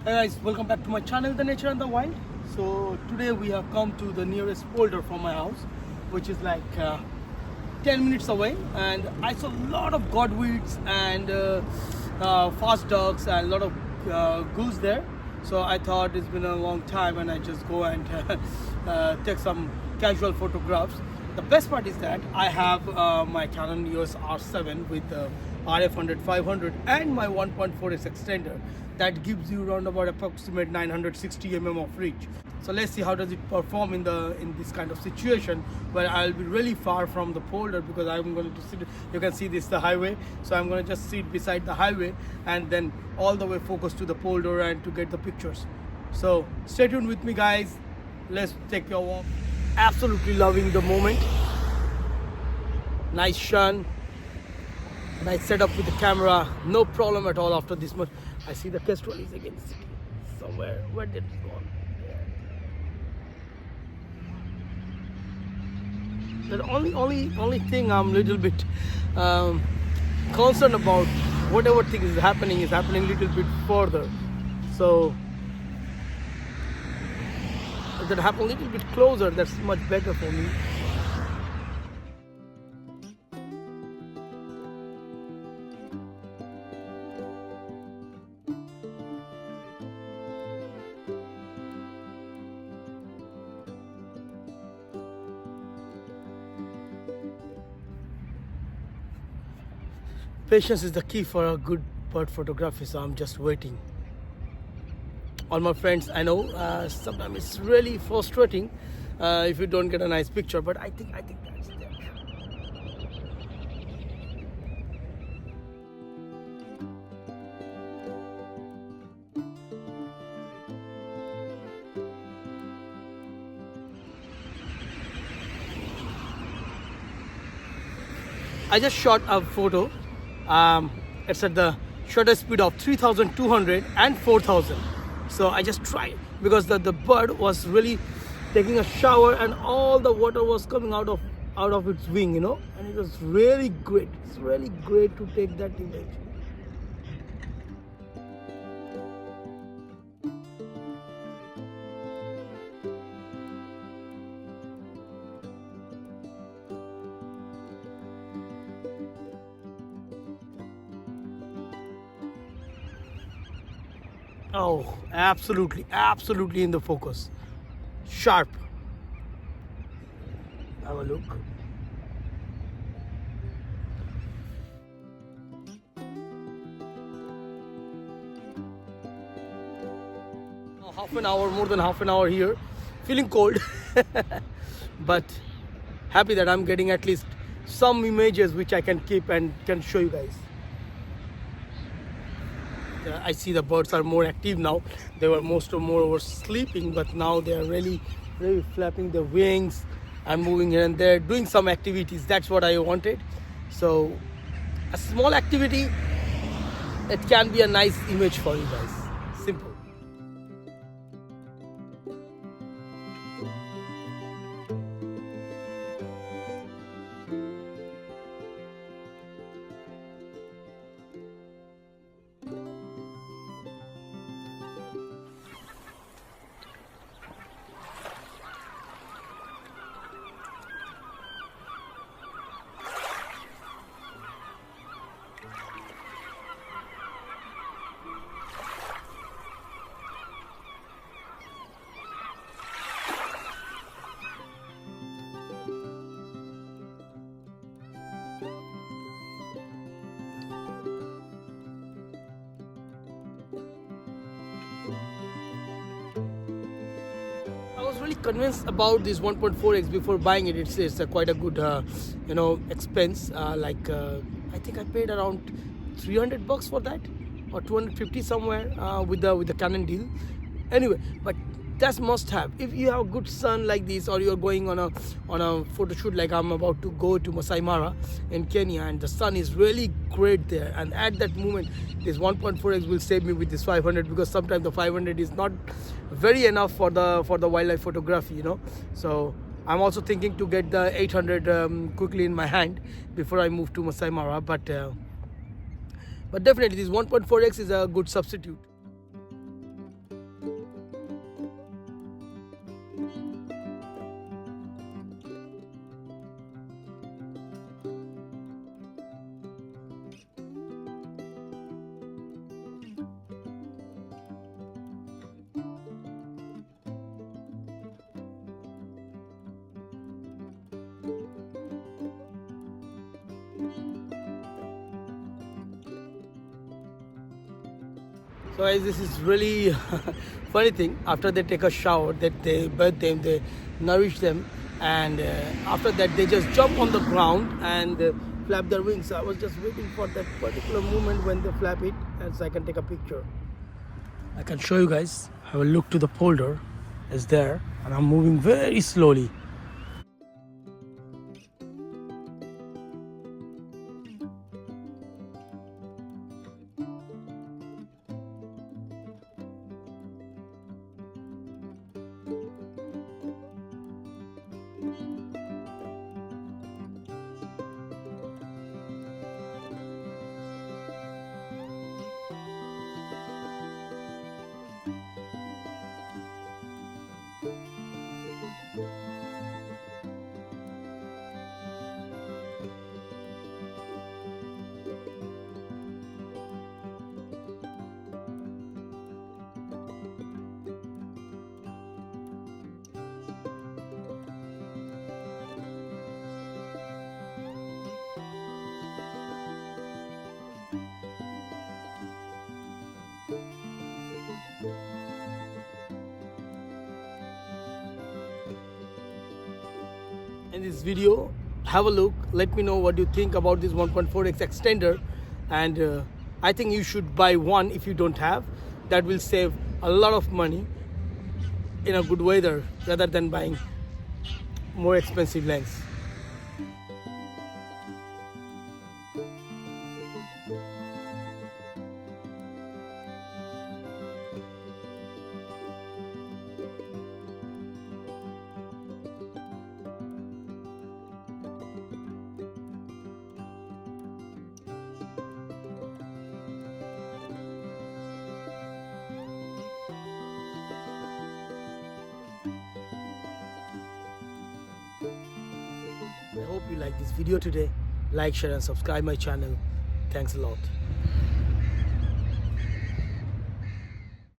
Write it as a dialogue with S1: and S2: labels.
S1: Hey guys, welcome back to my channel The Nature and the Wild. So today we have come to the nearest polder from my house, which is like 10 minutes away, and I saw a lot of godwits and fast ducks and a lot of goose there. So I thought it's been a long time and I just go and take some casual photographs. The best part is that I have my Canon EOS R7 with RF 100-500 and my 1.4x extender that gives you around about approximate 960 mm of reach. So let's see how does it perform in this kind of situation where I'll be really far from the polder, because I'm going to sit. You can see this the highway, so I'm going to just sit beside the highway and then all the way focus to the polder and to get the pictures. So stay tuned with me, guys. Let's take your walk. Absolutely loving the moment. Nice sun, nice setup with the camera, no problem at all. After this much, I see the kestrel is again somewhere. Where did it go? The only thing I'm little bit concerned about, whatever thing is happening a little bit further. So if that happen a little bit closer, that's much better for me. Patience is the key for a good bird photography, so I'm just waiting. All my friends, I know sometimes it's really frustrating if you don't get a nice picture, but I think that's there. I just shot a photo. It's at the shutter speed of 3200 and 4000. So I just tried, because the bird was really taking a shower and all the water was coming out of its wing, and it was really great. It's really great to take that image. Oh, absolutely in the focus. Sharp. Have a look. More than half an hour here. Feeling cold. But happy that I'm getting at least some images which I can keep and can show you guys. I see the birds are more active now. They were more sleeping, but now they are really flapping their wings and moving here and there, doing some activities. That's what I wanted. So a small activity, it can be a nice image for you guys. Simple. I was really convinced about this 1.4x before buying it. It's quite a good, expense. I think I paid around $300 for that, or 250 somewhere with the Canon deal. Anyway, but that's must have. If you have a good sun like this, or you're going on a photo shoot like I'm about to go to Masai Mara in Kenya, and the sun is really great there, and at that moment this 1.4x will save me with this 500, because sometimes the 500 is not very enough for the wildlife photography, So I'm also thinking to get the 800 quickly in my hand before I move to Masai Mara, but definitely this 1.4x is a good substitute. So guys, this is really funny thing. After they take a shower, that they bathe them, they nourish them, and after that they just jump on the ground and flap their wings. So I was just waiting for that particular moment when they flap it, and so I can take a picture. I can show you guys. I will look to the polder. It's there, and I'm moving very slowly. In this video, have a look, let me know what you think about this 1.4x extender, and I think you should buy one if you don't have. That will save a lot of money in a good weather rather than buying more expensive lens. I hope you like this video today. Like, share and subscribe my channel. Thanks a lot.